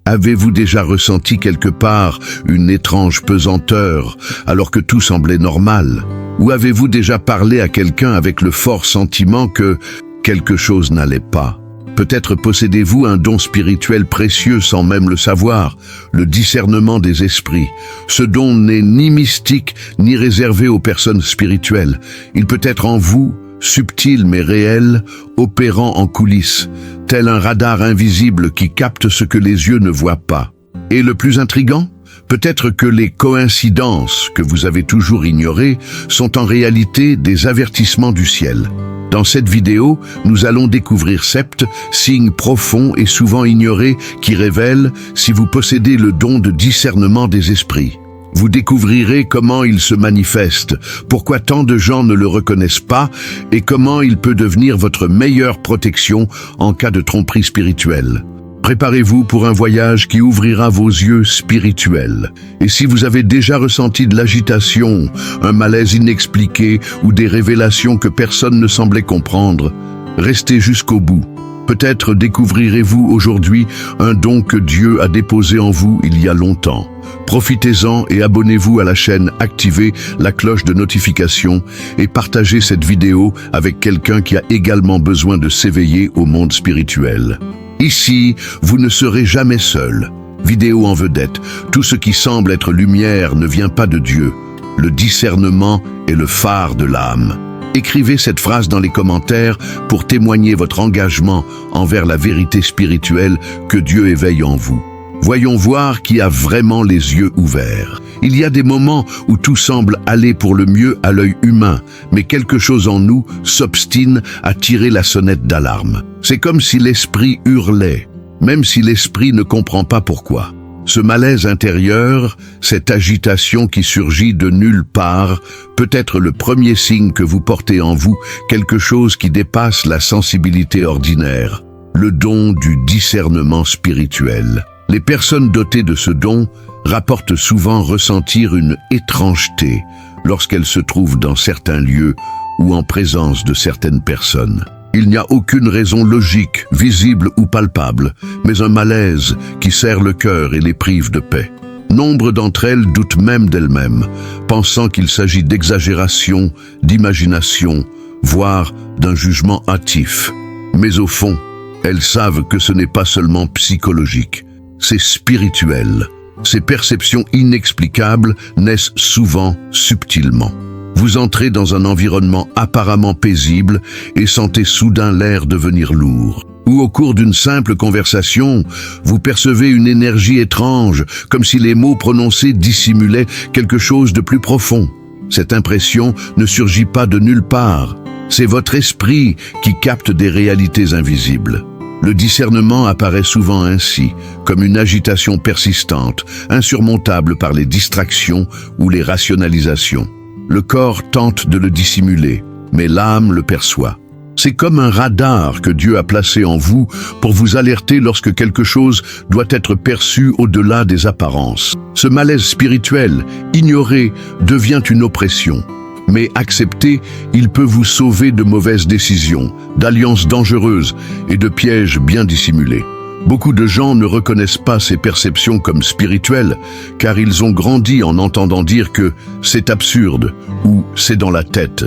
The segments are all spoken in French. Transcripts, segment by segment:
Avez-vous déjà ressenti quelque part une étrange pesanteur alors que tout semblait normal? Ou avez-vous déjà parlé à quelqu'un avec le fort sentiment que quelque chose n'allait pas? Peut-être possédez-vous un don spirituel précieux sans même le savoir, le discernement des esprits. Ce don n'est ni mystique ni réservé aux personnes spirituelles. Il peut être en vous, subtil mais réel, opérant en coulisses, tel un radar invisible qui capte ce que les yeux ne voient pas. Et le plus intriguant? Peut-être que les coïncidences que vous avez toujours ignorées sont en réalité des avertissements du ciel. Dans cette vidéo, nous allons découvrir 7 signes profonds et souvent ignorés qui révèlent si vous possédez le don de discernement des esprits. Vous découvrirez comment il se manifeste, pourquoi tant de gens ne le reconnaissent pas et comment il peut devenir votre meilleure protection en cas de tromperie spirituelle. Préparez-vous pour un voyage qui ouvrira vos yeux spirituels. Et si vous avez déjà ressenti de l'agitation, un malaise inexpliqué ou des révélations que personne ne semblait comprendre, restez jusqu'au bout. Peut-être découvrirez-vous aujourd'hui un don que Dieu a déposé en vous il y a longtemps. Profitez-en et abonnez-vous à la chaîne, activez la cloche de notification et partagez cette vidéo avec quelqu'un qui a également besoin de s'éveiller au monde spirituel. Ici, vous ne serez jamais seul. Vidéo en vedette, tout ce qui semble être lumière ne vient pas de Dieu. Le discernement est le phare de l'âme. Écrivez cette phrase dans les commentaires pour témoigner votre engagement envers la vérité spirituelle que Dieu éveille en vous. Voyons voir qui a vraiment les yeux ouverts. Il y a des moments où tout semble aller pour le mieux à l'œil humain, mais quelque chose en nous s'obstine à tirer la sonnette d'alarme. C'est comme si l'esprit hurlait, même si l'esprit ne comprend pas pourquoi. Ce malaise intérieur, cette agitation qui surgit de nulle part, peut être le premier signe que vous portez en vous quelque chose qui dépasse la sensibilité ordinaire, le don du discernement spirituel. Les personnes dotées de ce don rapportent souvent ressentir une étrangeté lorsqu'elles se trouvent dans certains lieux ou en présence de certaines personnes. Il n'y a aucune raison logique, visible ou palpable, mais un malaise qui serre le cœur et les prive de paix. Nombre d'entre elles doutent même d'elles-mêmes, pensant qu'il s'agit d'exagération, d'imagination, voire d'un jugement hâtif. Mais au fond, elles savent que ce n'est pas seulement psychologique, c'est spirituel. Ces perceptions inexplicables naissent souvent subtilement. Vous entrez dans un environnement apparemment paisible et sentez soudain l'air devenir lourd. Ou au cours d'une simple conversation, vous percevez une énergie étrange, comme si les mots prononcés dissimulaient quelque chose de plus profond. Cette impression ne surgit pas de nulle part. C'est votre esprit qui capte des réalités invisibles. Le discernement apparaît souvent ainsi, comme une agitation persistante, insurmontable par les distractions ou les rationalisations. Le corps tente de le dissimuler, mais l'âme le perçoit. C'est comme un radar que Dieu a placé en vous pour vous alerter lorsque quelque chose doit être perçu au-delà des apparences. Ce malaise spirituel, ignoré, devient une oppression. Mais accepté, il peut vous sauver de mauvaises décisions, d'alliances dangereuses et de pièges bien dissimulés. Beaucoup de gens ne reconnaissent pas ces perceptions comme spirituelles, car ils ont grandi en entendant dire que c'est absurde ou c'est dans la tête.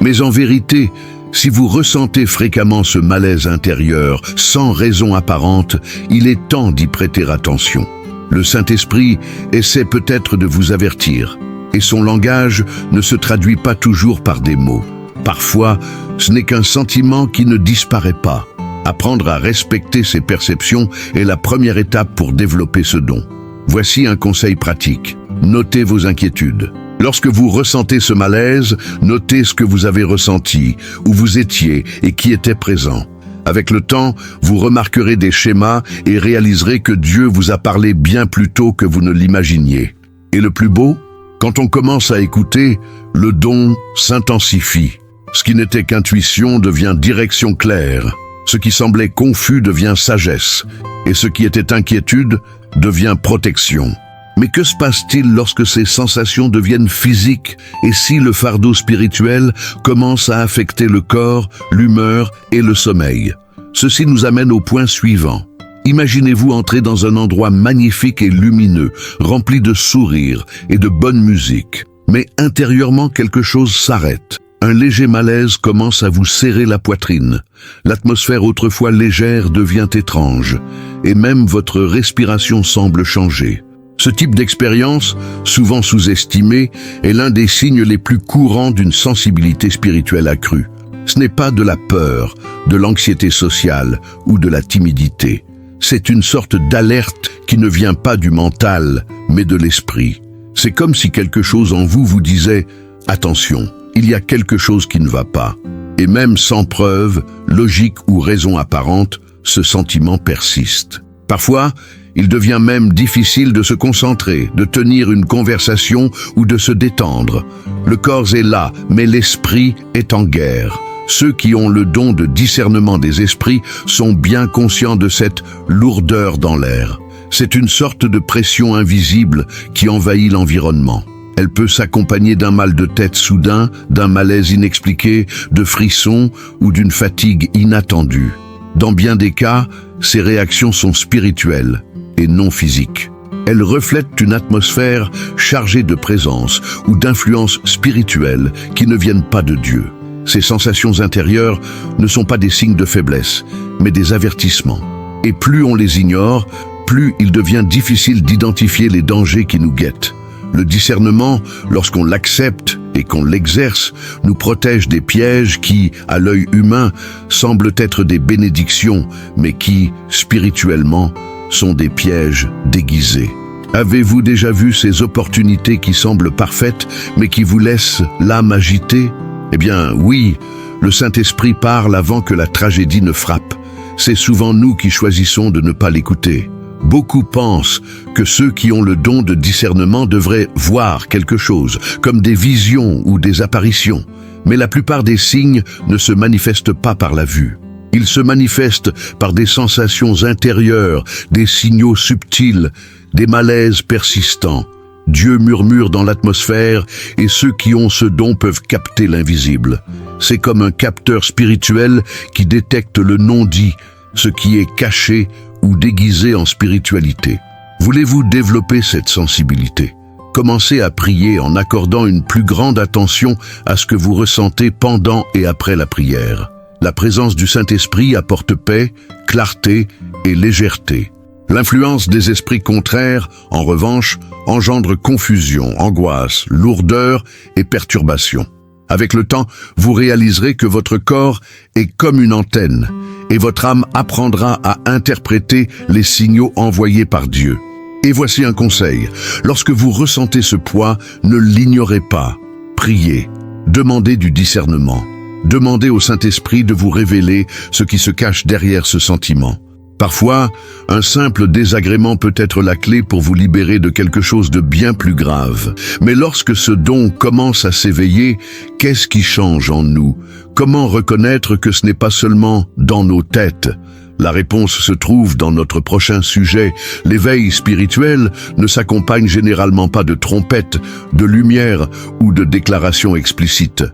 Mais en vérité, si vous ressentez fréquemment ce malaise intérieur sans raison apparente, il est temps d'y prêter attention. Le Saint-Esprit essaie peut-être de vous avertir. Et son langage ne se traduit pas toujours par des mots. Parfois, ce n'est qu'un sentiment qui ne disparaît pas. Apprendre à respecter ses perceptions est la première étape pour développer ce don. Voici un conseil pratique. Notez vos inquiétudes. Lorsque vous ressentez ce malaise, notez ce que vous avez ressenti, où vous étiez et qui était présent. Avec le temps, vous remarquerez des schémas et réaliserez que Dieu vous a parlé bien plus tôt que vous ne l'imaginiez. Et le plus beau? Quand on commence à écouter, le don s'intensifie. Ce qui n'était qu'intuition devient direction claire. Ce qui semblait confus devient sagesse. Et ce qui était inquiétude devient protection. Mais que se passe-t-il lorsque ces sensations deviennent physiques et si le fardeau spirituel commence à affecter le corps, l'humeur et le sommeil? Ceci nous amène au point suivant. Imaginez-vous entrer dans un endroit magnifique et lumineux, rempli de sourires et de bonne musique. Mais intérieurement, quelque chose s'arrête. Un léger malaise commence à vous serrer la poitrine. L'atmosphère autrefois légère devient étrange, et même votre respiration semble changer. Ce type d'expérience, souvent sous-estimé, est l'un des signes les plus courants d'une sensibilité spirituelle accrue. Ce n'est pas de la peur, de l'anxiété sociale ou de la timidité. C'est une sorte d'alerte qui ne vient pas du mental, mais de l'esprit. C'est comme si quelque chose en vous vous disait « Attention, il y a quelque chose qui ne va pas ». Et même sans preuve, logique ou raison apparente, ce sentiment persiste. Parfois, il devient même difficile de se concentrer, de tenir une conversation ou de se détendre. Le corps est là, mais l'esprit est en guerre. Ceux qui ont le don de discernement des esprits sont bien conscients de cette lourdeur dans l'air. C'est une sorte de pression invisible qui envahit l'environnement. Elle peut s'accompagner d'un mal de tête soudain, d'un malaise inexpliqué, de frissons ou d'une fatigue inattendue. Dans bien des cas, ces réactions sont spirituelles et non physiques. Elles reflètent une atmosphère chargée de présence ou d'influences spirituelles qui ne viennent pas de Dieu. Ces sensations intérieures ne sont pas des signes de faiblesse, mais des avertissements. Et plus on les ignore, plus il devient difficile d'identifier les dangers qui nous guettent. Le discernement, lorsqu'on l'accepte et qu'on l'exerce, nous protège des pièges qui, à l'œil humain, semblent être des bénédictions, mais qui, spirituellement, sont des pièges déguisés. Avez-vous déjà vu ces opportunités qui semblent parfaites, mais qui vous laissent l'âme agitée? Eh bien, oui, le Saint-Esprit parle avant que la tragédie ne frappe. C'est souvent nous qui choisissons de ne pas l'écouter. Beaucoup pensent que ceux qui ont le don de discernement devraient voir quelque chose, comme des visions ou des apparitions. Mais la plupart des signes ne se manifestent pas par la vue. Ils se manifestent par des sensations intérieures, des signaux subtils, des malaises persistants. Dieu murmure dans l'atmosphère et ceux qui ont ce don peuvent capter l'invisible. C'est comme un capteur spirituel qui détecte le non-dit, ce qui est caché ou déguisé en spiritualité. Voulez-vous développer cette sensibilité? Commencez à prier en accordant une plus grande attention à ce que vous ressentez pendant et après la prière. La présence du Saint-Esprit apporte paix, clarté et légèreté. L'influence des esprits contraires, en revanche, engendre confusion, angoisse, lourdeur et perturbation. Avec le temps, vous réaliserez que votre corps est comme une antenne et votre âme apprendra à interpréter les signaux envoyés par Dieu. Et voici un conseil. Lorsque vous ressentez ce poids, ne l'ignorez pas. Priez. Demandez du discernement. Demandez au Saint-Esprit de vous révéler ce qui se cache derrière ce sentiment. Parfois, un simple désagrément peut être la clé pour vous libérer de quelque chose de bien plus grave. Mais lorsque ce don commence à s'éveiller, qu'est-ce qui change en nous? Comment reconnaître que ce n'est pas seulement dans nos têtes? La réponse se trouve dans notre prochain sujet. L'éveil spirituel ne s'accompagne généralement pas de trompettes, de lumière ou de déclarations explicites.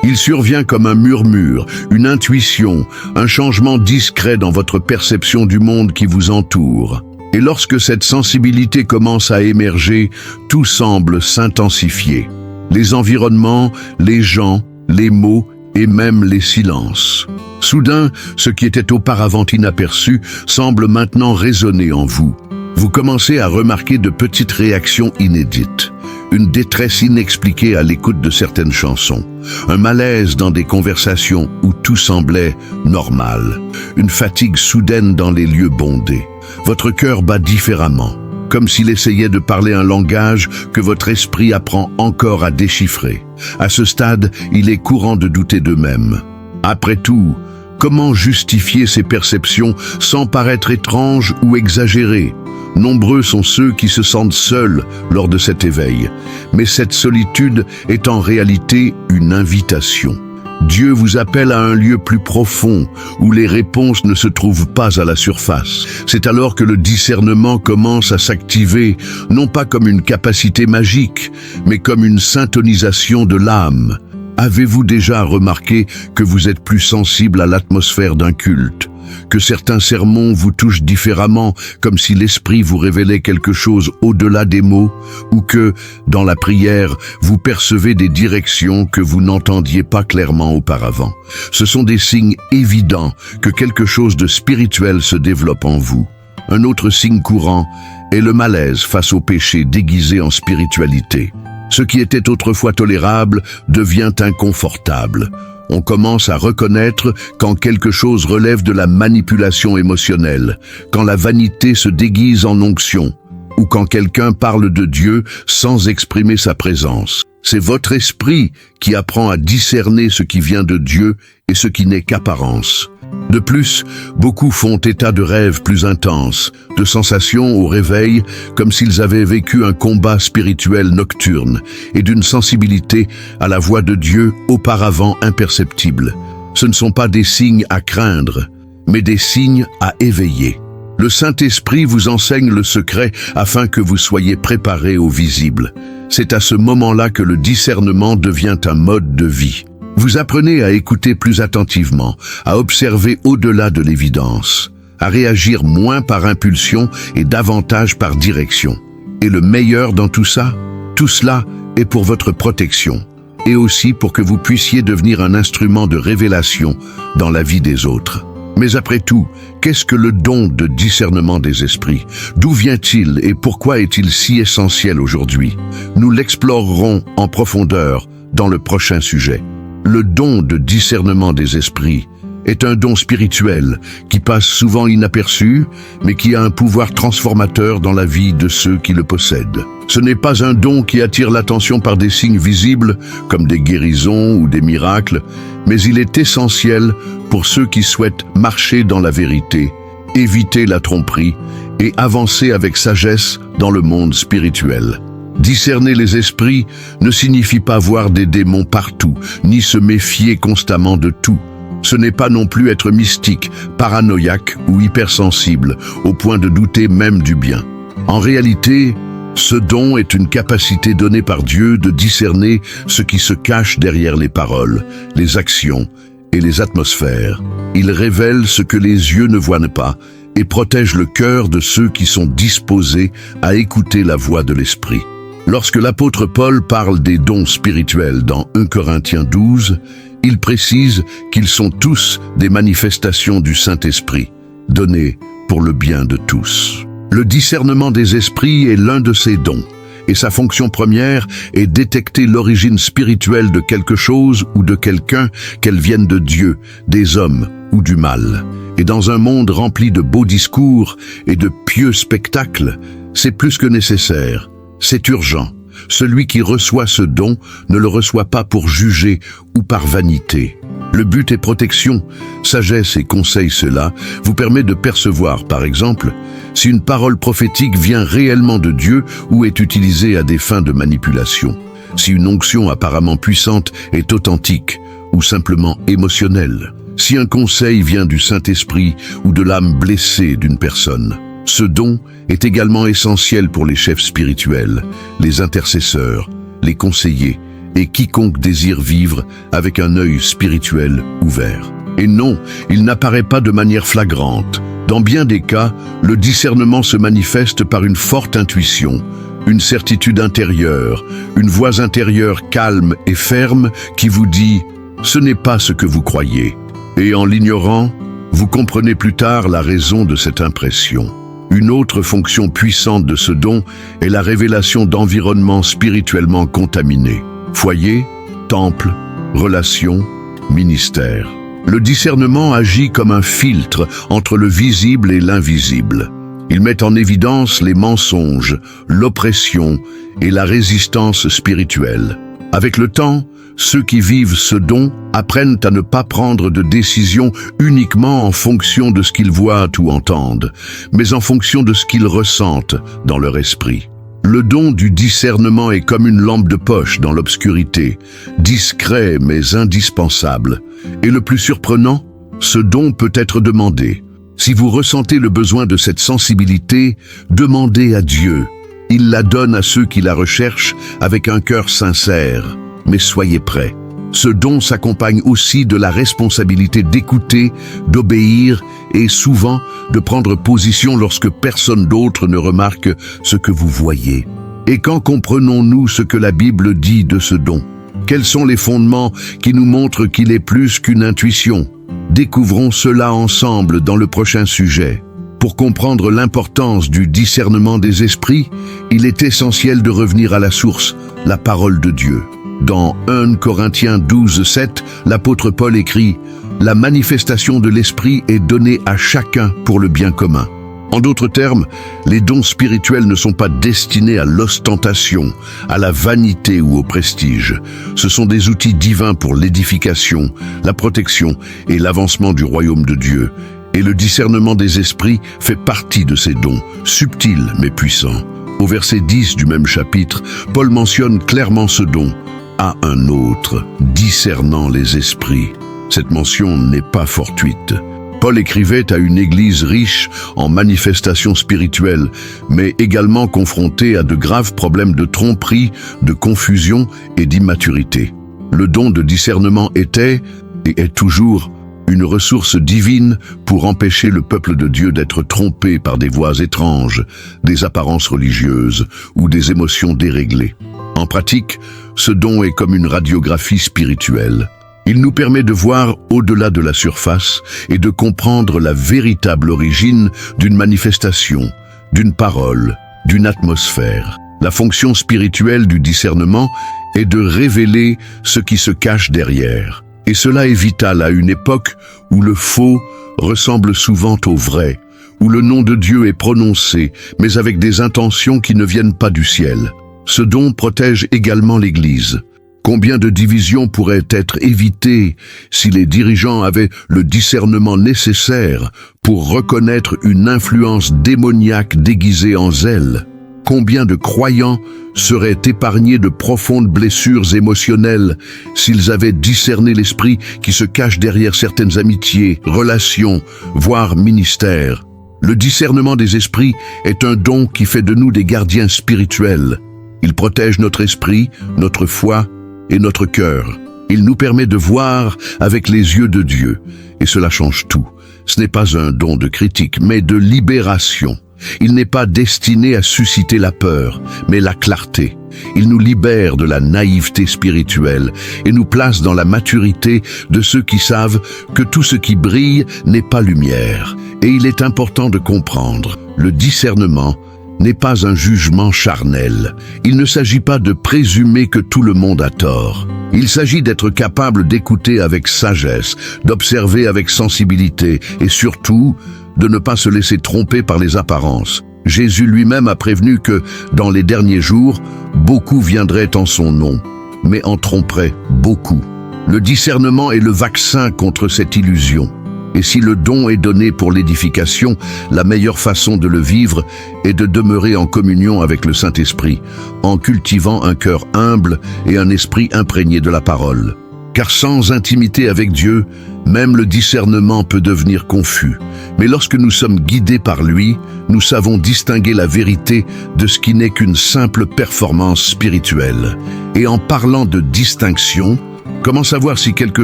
Il survient comme un murmure, une intuition, un changement discret dans votre perception du monde qui vous entoure. Et lorsque cette sensibilité commence à émerger, tout semble s'intensifier. Les environnements, les gens, les mots et même les silences. Soudain, ce qui était auparavant inaperçu semble maintenant résonner en vous. Vous commencez à remarquer de petites réactions inédites. Une détresse inexpliquée à l'écoute de certaines chansons, un malaise dans des conversations où tout semblait normal, une fatigue soudaine dans les lieux bondés. Votre cœur bat différemment, comme s'il essayait de parler un langage que votre esprit apprend encore à déchiffrer. À ce stade, il est courant de douter d'eux-mêmes. Après tout, comment justifier ces perceptions sans paraître étranges ou exagérées? Nombreux sont ceux qui se sentent seuls lors de cet éveil, mais cette solitude est en réalité une invitation. Dieu vous appelle à un lieu plus profond, où les réponses ne se trouvent pas à la surface. C'est alors que le discernement commence à s'activer, non pas comme une capacité magique, mais comme une syntonisation de l'âme. Avez-vous déjà remarqué que vous êtes plus sensible à l'atmosphère d'un culte, que certains sermons vous touchent différemment, comme si l'Esprit vous révélait quelque chose au-delà des mots, ou que, dans la prière, vous percevez des directions que vous n'entendiez pas clairement auparavant. Ce sont des signes évidents que quelque chose de spirituel se développe en vous. Un autre signe courant est le malaise face au péché déguisé en spiritualité. Ce qui était autrefois tolérable devient inconfortable. On commence à reconnaître quand quelque chose relève de la manipulation émotionnelle, quand la vanité se déguise en onction, ou quand quelqu'un parle de Dieu sans exprimer sa présence. C'est votre esprit qui apprend à discerner ce qui vient de Dieu et ce qui n'est qu'apparence. De plus, beaucoup font état de rêves plus intenses, de sensations au réveil, comme s'ils avaient vécu un combat spirituel nocturne, et d'une sensibilité à la voix de Dieu auparavant imperceptible. Ce ne sont pas des signes à craindre, mais des signes à éveiller. Le Saint-Esprit vous enseigne le secret afin que vous soyez préparés au visible. C'est à ce moment-là que le discernement devient un mode de vie. Vous apprenez à écouter plus attentivement, à observer au-delà de l'évidence, à réagir moins par impulsion et davantage par direction. Et le meilleur dans tout cela est pour votre protection, et aussi pour que vous puissiez devenir un instrument de révélation dans la vie des autres. Mais après tout, qu'est-ce que le don de discernement des esprits? D'où vient-il et pourquoi est-il si essentiel aujourd'hui? Nous l'explorerons en profondeur dans le prochain sujet. Le don de discernement des esprits est un don spirituel qui passe souvent inaperçu, mais qui a un pouvoir transformateur dans la vie de ceux qui le possèdent. Ce n'est pas un don qui attire l'attention par des signes visibles, comme des guérisons ou des miracles, mais il est essentiel pour ceux qui souhaitent marcher dans la vérité, éviter la tromperie et avancer avec sagesse dans le monde spirituel. Discerner les esprits ne signifie pas voir des démons partout, ni se méfier constamment de tout. Ce n'est pas non plus être mystique, paranoïaque ou hypersensible, au point de douter même du bien. En réalité, ce don est une capacité donnée par Dieu de discerner ce qui se cache derrière les paroles, les actions et les atmosphères. Il révèle ce que les yeux ne voient pas et protège le cœur de ceux qui sont disposés à écouter la voix de l'Esprit. Lorsque l'apôtre Paul parle des dons spirituels dans 1 Corinthiens 12, il précise qu'ils sont tous des manifestations du Saint-Esprit, données pour le bien de tous. Le discernement des esprits est l'un de ces dons, et sa fonction première est détecter l'origine spirituelle de quelque chose ou de quelqu'un, qu'elle vienne de Dieu, des hommes ou du mal. Et dans un monde rempli de beaux discours et de pieux spectacles, c'est plus que nécessaire. C'est urgent. Celui qui reçoit ce don ne le reçoit pas pour juger ou par vanité. Le but est protection. Sagesse et conseil cela vous permet de percevoir, par exemple, si une parole prophétique vient réellement de Dieu ou est utilisée à des fins de manipulation. Si une onction apparemment puissante est authentique ou simplement émotionnelle. Si un conseil vient du Saint-Esprit ou de l'âme blessée d'une personne. Ce don est également essentiel pour les chefs spirituels, les intercesseurs, les conseillers et quiconque désire vivre avec un œil spirituel ouvert. Et non, il n'apparaît pas de manière flagrante. Dans bien des cas, le discernement se manifeste par une forte intuition, une certitude intérieure, une voix intérieure calme et ferme qui vous dit « ce n'est pas ce que vous croyez ». Et en l'ignorant, vous comprenez plus tard la raison de cette impression. Une autre fonction puissante de ce don est la révélation d'environnements spirituellement contaminés. Foyer, temple, relations, ministère. Le discernement agit comme un filtre entre le visible et l'invisible. Il met en évidence les mensonges, l'oppression et la résistance spirituelle. Avec le temps, ceux qui vivent ce don apprennent à ne pas prendre de décisions uniquement en fonction de ce qu'ils voient ou entendent, mais en fonction de ce qu'ils ressentent dans leur esprit. Le don du discernement est comme une lampe de poche dans l'obscurité, discret mais indispensable. Et le plus surprenant, ce don peut être demandé. Si vous ressentez le besoin de cette sensibilité, demandez à Dieu. Il la donne à ceux qui la recherchent avec un cœur sincère. Mais soyez prêts. Ce don s'accompagne aussi de la responsabilité d'écouter, d'obéir et souvent de prendre position lorsque personne d'autre ne remarque ce que vous voyez. Et quand comprenons-nous ce que la Bible dit de ce don? Quels sont les fondements qui nous montrent qu'il est plus qu'une intuition? Découvrons cela ensemble dans le prochain sujet. Pour comprendre l'importance du discernement des esprits, il est essentiel de revenir à la source, la parole de Dieu. Dans 1 Corinthiens 12:7, l'apôtre Paul écrit « La manifestation de l'esprit est donnée à chacun pour le bien commun ». En d'autres termes, les dons spirituels ne sont pas destinés à l'ostentation, à la vanité ou au prestige. Ce sont des outils divins pour l'édification, la protection et l'avancement du royaume de Dieu. Et le discernement des esprits fait partie de ces dons, subtils mais puissants. Au verset 10 du même chapitre, Paul mentionne clairement ce don. À un autre, discernant les esprits. Cette mention n'est pas fortuite. Paul écrivait à une église riche en manifestations spirituelles, mais également confrontée à de graves problèmes de tromperie, de confusion et d'immaturité. Le don de discernement était, et est toujours, une ressource divine pour empêcher le peuple de Dieu d'être trompé par des voix étranges, des apparences religieuses ou des émotions déréglées. En pratique, ce don est comme une radiographie spirituelle. Il nous permet de voir au-delà de la surface et de comprendre la véritable origine d'une manifestation, d'une parole, d'une atmosphère. La fonction spirituelle du discernement est de révéler ce qui se cache derrière. Et cela est vital à une époque où le faux ressemble souvent au vrai, où le nom de Dieu est prononcé, mais avec des intentions qui ne viennent pas du ciel. Ce don protège également l'Église. Combien de divisions pourraient être évitées si les dirigeants avaient le discernement nécessaire pour reconnaître une influence démoniaque déguisée en zèle? Combien de croyants seraient épargnés de profondes blessures émotionnelles s'ils avaient discerné l'esprit qui se cache derrière certaines amitiés, relations, voire ministères? Le discernement des esprits est un don qui fait de nous des gardiens spirituels. Il protège notre esprit, notre foi et notre cœur. Il nous permet de voir avec les yeux de Dieu, et cela change tout. Ce n'est pas un don de critique, mais de libération. Il n'est pas destiné à susciter la peur, mais la clarté. Il nous libère de la naïveté spirituelle et nous place dans la maturité de ceux qui savent que tout ce qui brille n'est pas lumière. Et il est important de comprendre, le discernement n'est pas un jugement charnel. Il ne s'agit pas de présumer que tout le monde a tort. Il s'agit d'être capable d'écouter avec sagesse, d'observer avec sensibilité et surtout, de ne pas se laisser tromper par les apparences. Jésus lui-même a prévenu que, dans les derniers jours, beaucoup viendraient en son nom, mais en tromperaient beaucoup. Le discernement est le vaccin contre cette illusion. Et si le don est donné pour l'édification, la meilleure façon de le vivre est de demeurer en communion avec le Saint-Esprit, en cultivant un cœur humble et un esprit imprégné de la parole. Car sans intimité avec Dieu, même le discernement peut devenir confus. Mais lorsque nous sommes guidés par lui, nous savons distinguer la vérité de ce qui n'est qu'une simple performance spirituelle. Et en parlant de distinction, comment savoir si quelque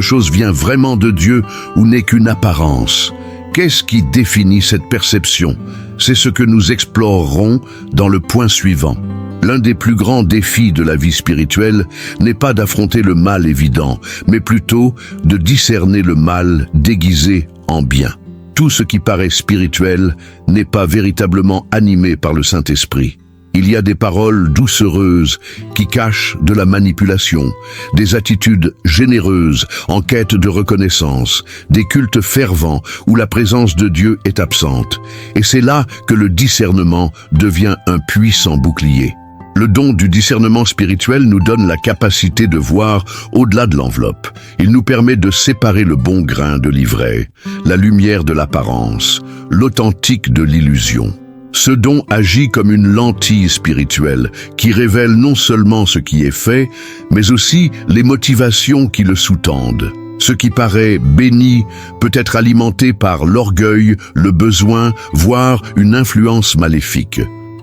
chose vient vraiment de Dieu ou n'est qu'une apparence? Qu'est-ce qui définit cette perception? C'est ce que nous explorerons dans le point suivant. L'un des plus grands défis de la vie spirituelle n'est pas d'affronter le mal évident, mais plutôt de discerner le mal déguisé en bien. Tout ce qui paraît spirituel n'est pas véritablement animé par le Saint-Esprit. Il y a des paroles doucereuses qui cachent de la manipulation, des attitudes généreuses en quête de reconnaissance, des cultes fervents où la présence de Dieu est absente. Et c'est là que le discernement devient un puissant bouclier. Le don du discernement spirituel nous donne la capacité de voir au-delà de l'enveloppe. Il nous permet de séparer le bon grain de l'ivraie, la lumière de l'apparence, l'authentique de l'illusion. Ce don agit comme une lentille spirituelle qui révèle non seulement ce qui est fait, mais aussi les motivations qui le sous-tendent. Ce qui paraît béni peut être alimenté par l'orgueil, le besoin, voire une influence maléfique.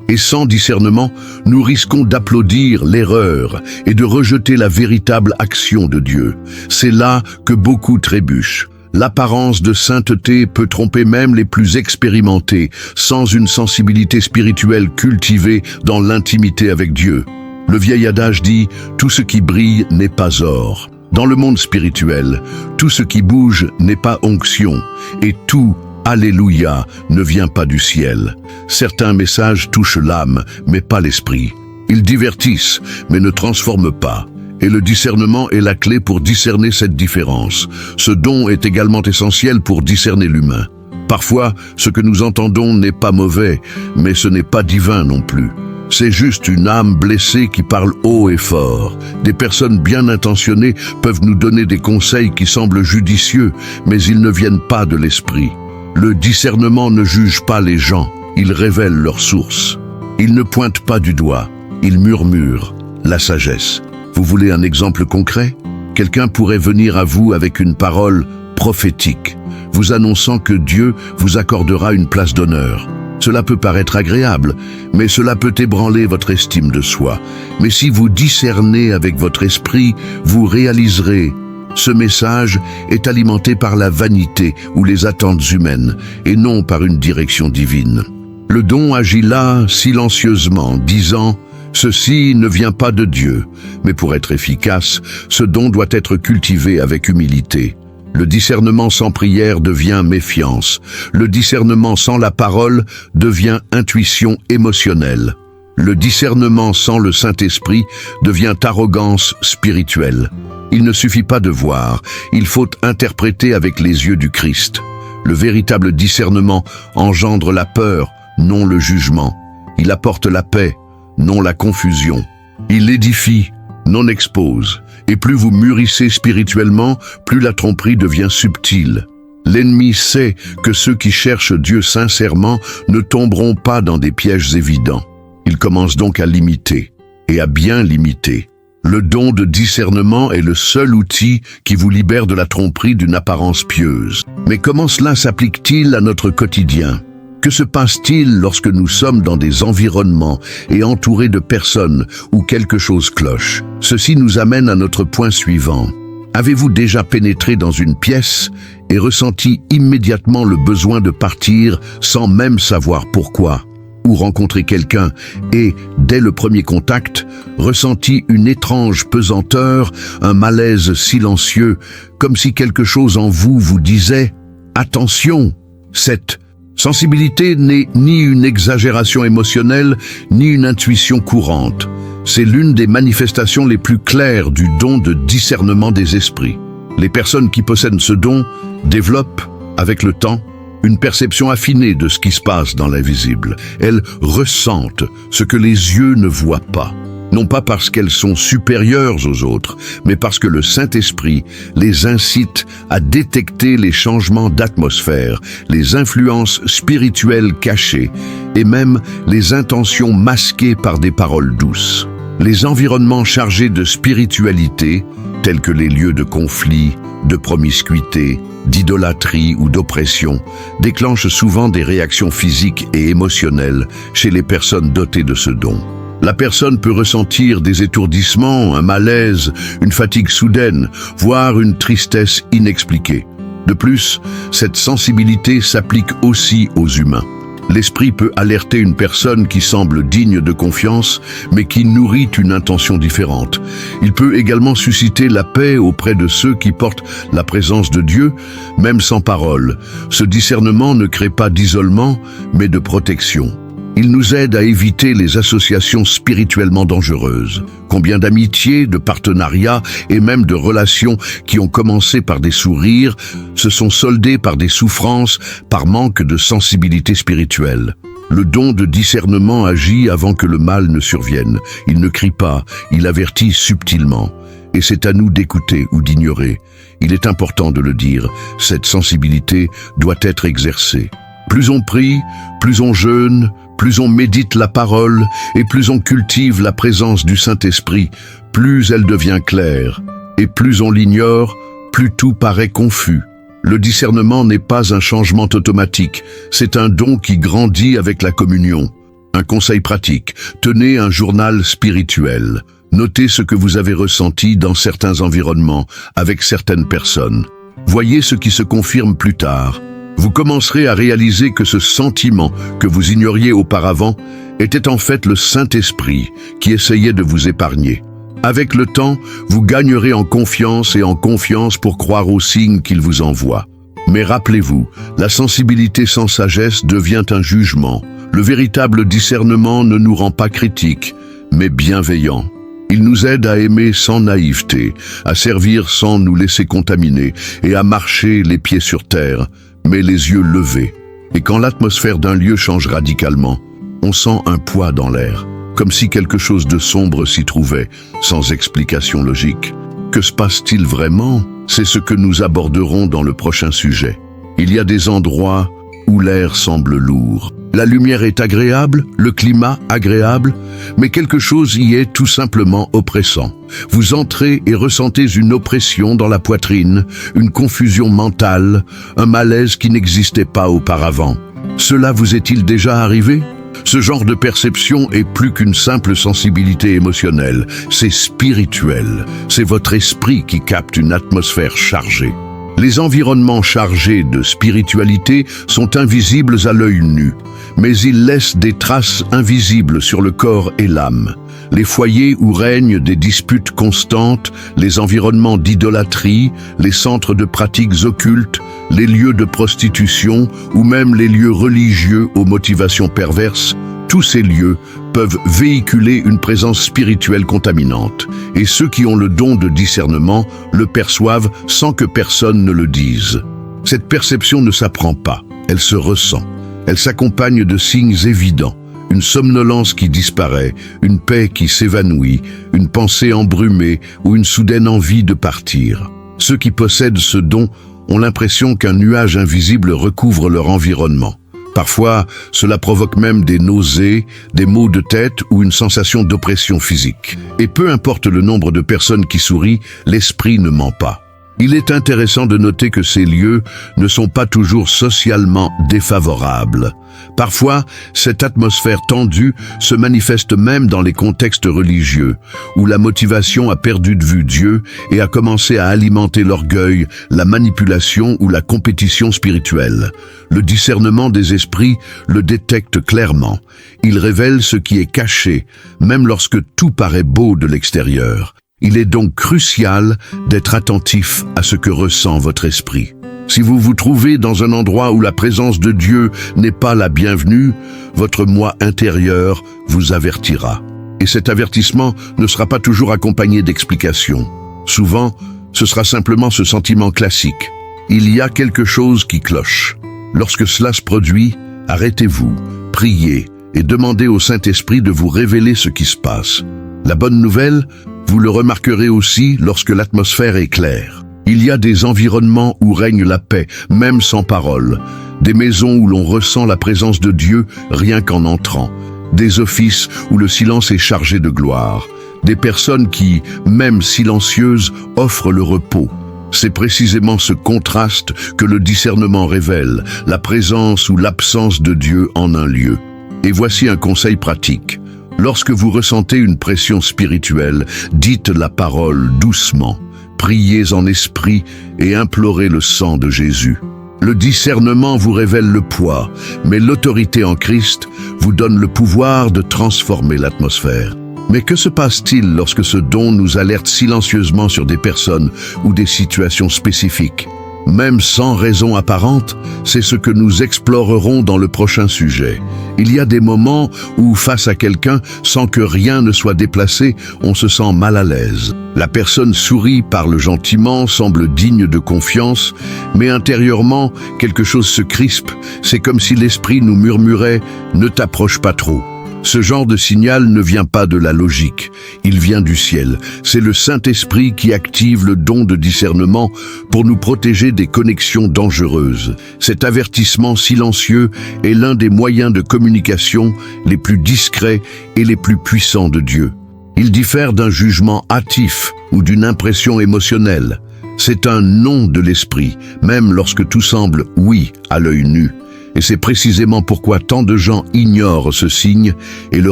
Et sans discernement, nous risquons d'applaudir l'erreur et de rejeter la véritable action de Dieu. C'est là que beaucoup trébuchent. L'apparence de sainteté peut tromper même les plus expérimentés, sans une sensibilité spirituelle cultivée dans l'intimité avec Dieu. Le vieil adage dit « Tout ce qui brille n'est pas or ». Dans le monde spirituel, tout ce qui bouge n'est pas onction, et tout Alléluia ne vient pas du ciel. Certains messages touchent l'âme, mais pas l'esprit. Ils divertissent, mais ne transforment pas. Et le discernement est la clé pour discerner cette différence. Ce don est également essentiel pour discerner l'humain. Parfois, ce que nous entendons n'est pas mauvais, mais ce n'est pas divin non plus. C'est juste une âme blessée qui parle haut et fort. Des personnes bien intentionnées peuvent nous donner des conseils qui semblent judicieux, mais ils ne viennent pas de l'esprit. Le discernement ne juge pas les gens, il révèle leur source. Il ne pointe pas du doigt, il murmure la sagesse. Vous voulez un exemple concret? Quelqu'un pourrait venir à vous avec une parole prophétique, vous annonçant que Dieu vous accordera une place d'honneur. Cela peut paraître agréable, mais cela peut ébranler votre estime de soi. Mais si vous discernez avec votre esprit, vous réaliserez ce message est alimenté par la vanité ou les attentes humaines, et non par une direction divine. Le don agit là silencieusement, disant « Ceci ne vient pas de Dieu », mais pour être efficace, ce don doit être cultivé avec humilité. Le discernement sans prière devient méfiance. Le discernement sans la parole devient intuition émotionnelle. Le discernement sans le Saint-Esprit devient arrogance spirituelle. Il ne suffit pas de voir, il faut interpréter avec les yeux du Christ. Le véritable discernement engendre la peur, non le jugement. Il apporte la paix, non la confusion. Il édifie, non expose. Et plus vous mûrissez spirituellement, plus la tromperie devient subtile. L'ennemi sait que ceux qui cherchent Dieu sincèrement ne tomberont pas dans des pièges évidents. Il commence donc à limiter, et à bien limiter. Le don de discernement est le seul outil qui vous libère de la tromperie d'une apparence pieuse. Mais comment cela s'applique-t-il à notre quotidien? Que se passe-t-il lorsque nous sommes dans des environnements et entourés de personnes où quelque chose cloche? Ceci nous amène à notre point suivant. Avez-vous déjà pénétré dans une pièce et ressenti immédiatement le besoin de partir sans même savoir pourquoi? Ou rencontrer quelqu'un et, dès le premier contact, ressenti une étrange pesanteur, un malaise silencieux, comme si quelque chose en vous vous disait « Attention !» Cette sensibilité n'est ni une exagération émotionnelle, ni une intuition courante. C'est l'une des manifestations les plus claires du don de discernement des esprits. Les personnes qui possèdent ce don développent, avec le temps, une perception affinée de ce qui se passe dans l'invisible. Elles ressentent ce que les yeux ne voient pas. Non pas parce qu'elles sont supérieures aux autres, mais parce que le Saint-Esprit les incite à détecter les changements d'atmosphère, les influences spirituelles cachées et même les intentions masquées par des paroles douces. Les environnements chargés de spiritualité, tels que les lieux de conflit, de promiscuité, d'idolâtrie ou d'oppression, déclenchent souvent des réactions physiques et émotionnelles chez les personnes dotées de ce don. La personne peut ressentir des étourdissements, un malaise, une fatigue soudaine, voire une tristesse inexpliquée. De plus, cette sensibilité s'applique aussi aux humains. L'esprit peut alerter une personne qui semble digne de confiance, mais qui nourrit une intention différente. Il peut également susciter la paix auprès de ceux qui portent la présence de Dieu, même sans parole. Ce discernement ne crée pas d'isolement, mais de protection. Il nous aide à éviter les associations spirituellement dangereuses. Combien d'amitiés, de partenariats et même de relations qui ont commencé par des sourires se sont soldées par des souffrances, par manque de sensibilité spirituelle. Le don de discernement agit avant que le mal ne survienne. Il ne crie pas, il avertit subtilement. Et c'est à nous d'écouter ou d'ignorer. Il est important de le dire, cette sensibilité doit être exercée. Plus on prie, plus on jeûne, plus on médite la parole et plus on cultive la présence du Saint-Esprit, plus elle devient claire. Et plus on l'ignore, plus tout paraît confus. Le discernement n'est pas un changement automatique, c'est un don qui grandit avec la communion. Un conseil pratique, tenez un journal spirituel. Notez ce que vous avez ressenti dans certains environnements, avec certaines personnes. Voyez ce qui se confirme plus tard. Vous commencerez à réaliser que ce sentiment que vous ignoriez auparavant était en fait le Saint-Esprit qui essayait de vous épargner. Avec le temps, vous gagnerez en confiance et en confiance pour croire aux signes qu'il vous envoie. Mais rappelez-vous, la sensibilité sans sagesse devient un jugement. Le véritable discernement ne nous rend pas critiques, mais bienveillants. Il nous aide à aimer sans naïveté, à servir sans nous laisser contaminer et à marcher les pieds sur terre, mais les yeux levés. Et quand l'atmosphère d'un lieu change radicalement, on sent un poids dans l'air, comme si quelque chose de sombre s'y trouvait, sans explication logique. Que se passe-t-il vraiment? C'est ce que nous aborderons dans le prochain sujet. Il y a des endroits où l'air semble lourd. La lumière est agréable, le climat agréable, mais quelque chose y est tout simplement oppressant. Vous entrez et ressentez une oppression dans la poitrine, une confusion mentale, un malaise qui n'existait pas auparavant. Cela vous est-il déjà arrivé? Ce genre de perception est plus qu'une simple sensibilité émotionnelle, c'est spirituel. C'est votre esprit qui capte une atmosphère chargée. Les environnements chargés de spiritualité sont invisibles à l'œil nu, mais ils laissent des traces invisibles sur le corps et l'âme. Les foyers où règnent des disputes constantes, les environnements d'idolâtrie, les centres de pratiques occultes, les lieux de prostitution ou même les lieux religieux aux motivations perverses, tous ces lieux peuvent véhiculer une présence spirituelle contaminante. Et ceux qui ont le don de discernement le perçoivent sans que personne ne le dise. Cette perception ne s'apprend pas, elle se ressent. Elle s'accompagne de signes évidents. Une somnolence qui disparaît, une paix qui s'évanouit, une pensée embrumée ou une soudaine envie de partir. Ceux qui possèdent ce don ont l'impression qu'un nuage invisible recouvre leur environnement. Parfois, cela provoque même des nausées, des maux de tête ou une sensation d'oppression physique. Et peu importe le nombre de personnes qui sourient, l'esprit ne ment pas. Il est intéressant de noter que ces lieux ne sont pas toujours socialement défavorables. Parfois, cette atmosphère tendue se manifeste même dans les contextes religieux, où la motivation a perdu de vue Dieu et a commencé à alimenter l'orgueil, la manipulation ou la compétition spirituelle. Le discernement des esprits le détecte clairement. Il révèle ce qui est caché, même lorsque tout paraît beau de l'extérieur. Il est donc crucial d'être attentif à ce que ressent votre esprit. Si vous vous trouvez dans un endroit où la présence de Dieu n'est pas la bienvenue, votre moi intérieur vous avertira. Et cet avertissement ne sera pas toujours accompagné d'explications. Souvent, ce sera simplement ce sentiment classique. Il y a quelque chose qui cloche. Lorsque cela se produit, arrêtez-vous, priez et demandez au Saint-Esprit de vous révéler ce qui se passe. La bonne nouvelle, vous le remarquerez aussi lorsque l'atmosphère est claire. Il y a des environnements où règne la paix, même sans parole. Des maisons où l'on ressent la présence de Dieu rien qu'en entrant. Des offices où le silence est chargé de gloire. Des personnes qui, même silencieuses, offrent le repos. C'est précisément ce contraste que le discernement révèle, la présence ou l'absence de Dieu en un lieu. Et voici un conseil pratique. Lorsque vous ressentez une pression spirituelle, dites la parole doucement, priez en esprit et implorez le sang de Jésus. Le discernement vous révèle le poids, mais l'autorité en Christ vous donne le pouvoir de transformer l'atmosphère. Mais que se passe-t-il lorsque ce don nous alerte silencieusement sur des personnes ou des situations spécifiques? Même sans raison apparente, c'est ce que nous explorerons dans le prochain sujet. Il y a des moments où, face à quelqu'un, sans que rien ne soit déplacé, on se sent mal à l'aise. La personne sourit, parle gentiment, semble digne de confiance, mais intérieurement, quelque chose se crispe. C'est comme si l'esprit nous murmurait « Ne t'approche pas trop ». Ce genre de signal ne vient pas de la logique, il vient du ciel. C'est le Saint-Esprit qui active le don de discernement pour nous protéger des connexions dangereuses. Cet avertissement silencieux est l'un des moyens de communication les plus discrets et les plus puissants de Dieu. Il diffère d'un jugement hâtif ou d'une impression émotionnelle. C'est un non de l'esprit, même lorsque tout semble oui à l'œil nu. Et c'est précisément pourquoi tant de gens ignorent ce signe et le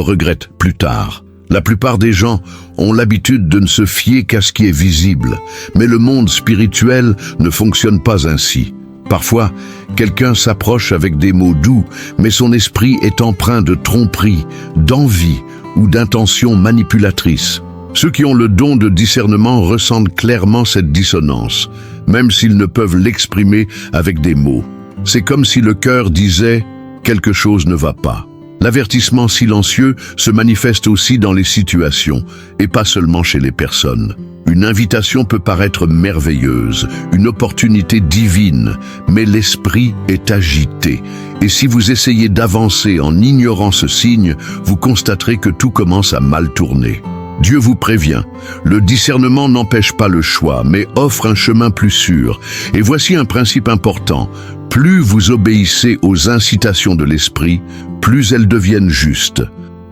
regrettent plus tard. La plupart des gens ont l'habitude de ne se fier qu'à ce qui est visible, mais le monde spirituel ne fonctionne pas ainsi. Parfois, quelqu'un s'approche avec des mots doux, mais son esprit est empreint de tromperie, d'envie ou d'intentions manipulatrices. Ceux qui ont le don de discernement ressentent clairement cette dissonance, même s'ils ne peuvent l'exprimer avec des mots. C'est comme si le cœur disait « quelque chose ne va pas ». L'avertissement silencieux se manifeste aussi dans les situations, et pas seulement chez les personnes. Une invitation peut paraître merveilleuse, une opportunité divine, mais l'esprit est agité. Et si vous essayez d'avancer en ignorant ce signe, vous constaterez que tout commence à mal tourner. Dieu vous prévient, le discernement n'empêche pas le choix, mais offre un chemin plus sûr. Et voici un principe important, plus vous obéissez aux incitations de l'esprit, plus elles deviennent justes.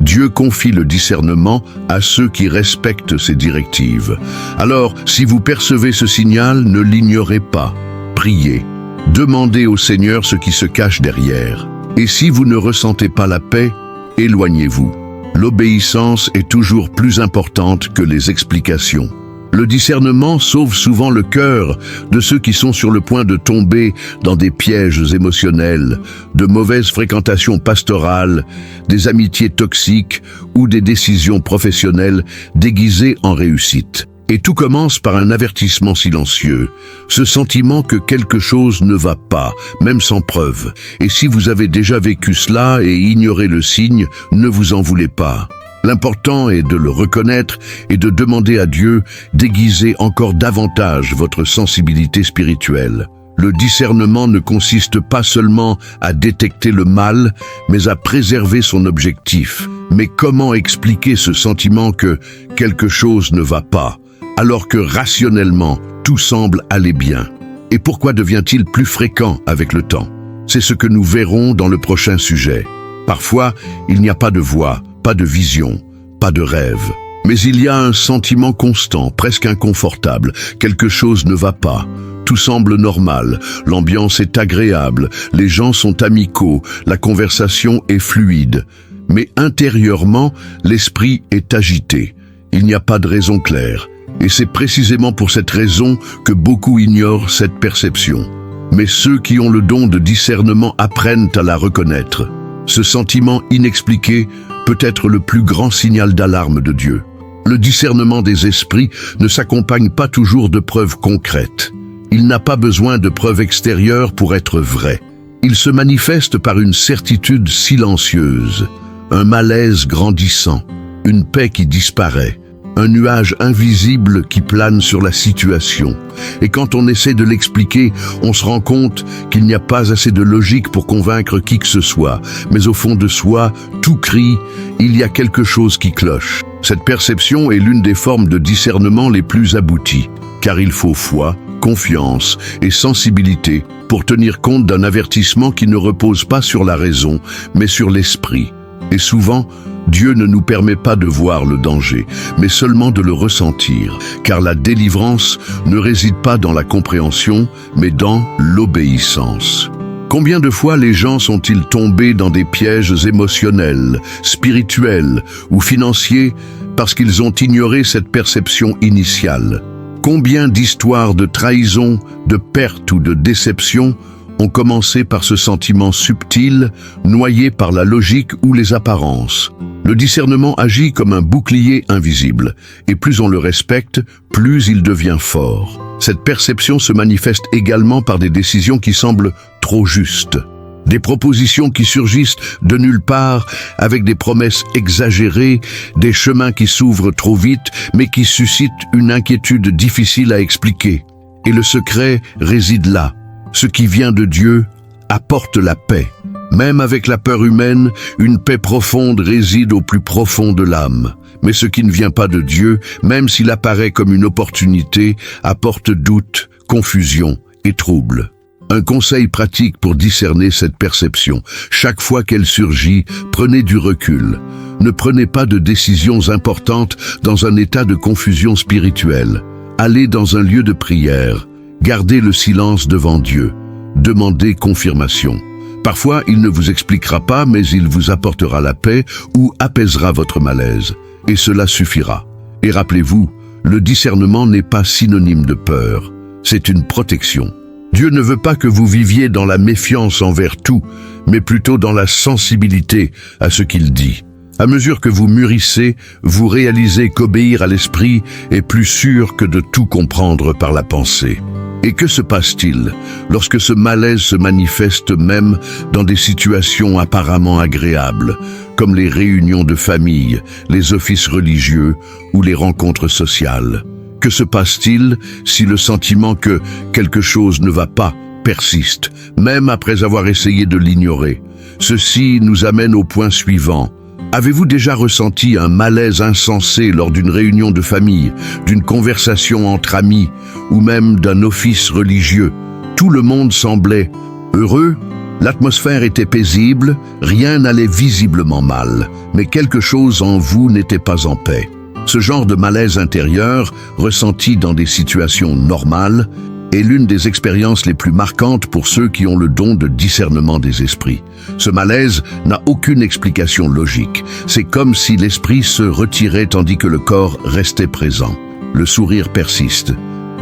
Dieu confie le discernement à ceux qui respectent ses directives. Alors, si vous percevez ce signal, ne l'ignorez pas. Priez. Demandez au Seigneur ce qui se cache derrière. Et si vous ne ressentez pas la paix, éloignez-vous. L'obéissance est toujours plus importante que les explications. Le discernement sauve souvent le cœur de ceux qui sont sur le point de tomber dans des pièges émotionnels, de mauvaises fréquentations pastorales, des amitiés toxiques ou des décisions professionnelles déguisées en réussite. Et tout commence par un avertissement silencieux, ce sentiment que quelque chose ne va pas, même sans preuve. Et si vous avez déjà vécu cela et ignoré le signe, ne vous en voulez pas. L'important est de le reconnaître et de demander à Dieu d'aiguiser encore davantage votre sensibilité spirituelle. Le discernement ne consiste pas seulement à détecter le mal, mais à préserver son objectif. Mais comment expliquer ce sentiment que quelque chose ne va pas, alors que rationnellement, tout semble aller bien? Et pourquoi devient-il plus fréquent avec le temps? C'est ce que nous verrons dans le prochain sujet. Parfois, il n'y a pas de voix, pas de vision, pas de rêve. Mais il y a un sentiment constant, presque inconfortable. Quelque chose ne va pas. Tout semble normal, l'ambiance est agréable, les gens sont amicaux, la conversation est fluide. Mais intérieurement, l'esprit est agité. Il n'y a pas de raison claire. Et c'est précisément pour cette raison que beaucoup ignorent cette perception. Mais ceux qui ont le don de discernement apprennent à la reconnaître. Ce sentiment inexpliqué peut être le plus grand signal d'alarme de Dieu. Le discernement des esprits ne s'accompagne pas toujours de preuves concrètes. Il n'a pas besoin de preuves extérieures pour être vrai. Il se manifeste par une certitude silencieuse, un malaise grandissant, une paix qui disparaît, un nuage invisible qui plane sur la situation. Et quand on essaie de l'expliquer, on se rend compte qu'il n'y a pas assez de logique pour convaincre qui que ce soit. Mais au fond de soi, tout crie « il y a quelque chose qui cloche ». Cette perception est l'une des formes de discernement les plus abouties, car il faut foi, confiance et sensibilité pour tenir compte d'un avertissement qui ne repose pas sur la raison, mais sur l'esprit. Et souvent, Dieu ne nous permet pas de voir le danger, mais seulement de le ressentir, car la délivrance ne réside pas dans la compréhension, mais dans l'obéissance. Combien de fois les gens sont-ils tombés dans des pièges émotionnels, spirituels ou financiers parce qu'ils ont ignoré cette perception initiale? Combien d'histoires de trahison, de perte ou de déception ont commencé par ce sentiment subtil, noyé par la logique ou les apparences? Le discernement agit comme un bouclier invisible, et plus on le respecte, plus il devient fort. Cette perception se manifeste également par des décisions qui semblent trop justes. Des propositions qui surgissent de nulle part, avec des promesses exagérées, des chemins qui s'ouvrent trop vite, mais qui suscitent une inquiétude difficile à expliquer. Et le secret réside là. Ce qui vient de Dieu apporte la paix. Même avec la peur humaine, une paix profonde réside au plus profond de l'âme. Mais ce qui ne vient pas de Dieu, même s'il apparaît comme une opportunité, apporte doute, confusion et trouble. Un conseil pratique pour discerner cette perception. Chaque fois qu'elle surgit, prenez du recul. Ne prenez pas de décisions importantes dans un état de confusion spirituelle. Allez dans un lieu de prière. Gardez le silence devant Dieu. Demandez confirmation. Parfois, il ne vous expliquera pas, mais il vous apportera la paix ou apaisera votre malaise. Et cela suffira. Et rappelez-vous, le discernement n'est pas synonyme de peur. C'est une protection. Dieu ne veut pas que vous viviez dans la méfiance envers tout, mais plutôt dans la sensibilité à ce qu'il dit. À mesure que vous mûrissez, vous réalisez qu'obéir à l'esprit est plus sûr que de tout comprendre par la pensée. Et que se passe-t-il lorsque ce malaise se manifeste même dans des situations apparemment agréables, comme les réunions de famille, les offices religieux ou les rencontres sociales? Que se passe-t-il si le sentiment que quelque chose ne va pas persiste, même après avoir essayé de l'ignorer? Ceci nous amène au point suivant. Avez-vous déjà ressenti un malaise insensé lors d'une réunion de famille, d'une conversation entre amis ou même d'un office religieux? Tout le monde semblait heureux, l'atmosphère était paisible, rien n'allait visiblement mal, mais quelque chose en vous n'était pas en paix. Ce genre de malaise intérieur, ressenti dans des situations normales, est l'une des expériences les plus marquantes pour ceux qui ont le don de discernement des esprits. Ce malaise n'a aucune explication logique. C'est comme si l'esprit se retirait tandis que le corps restait présent. Le sourire persiste,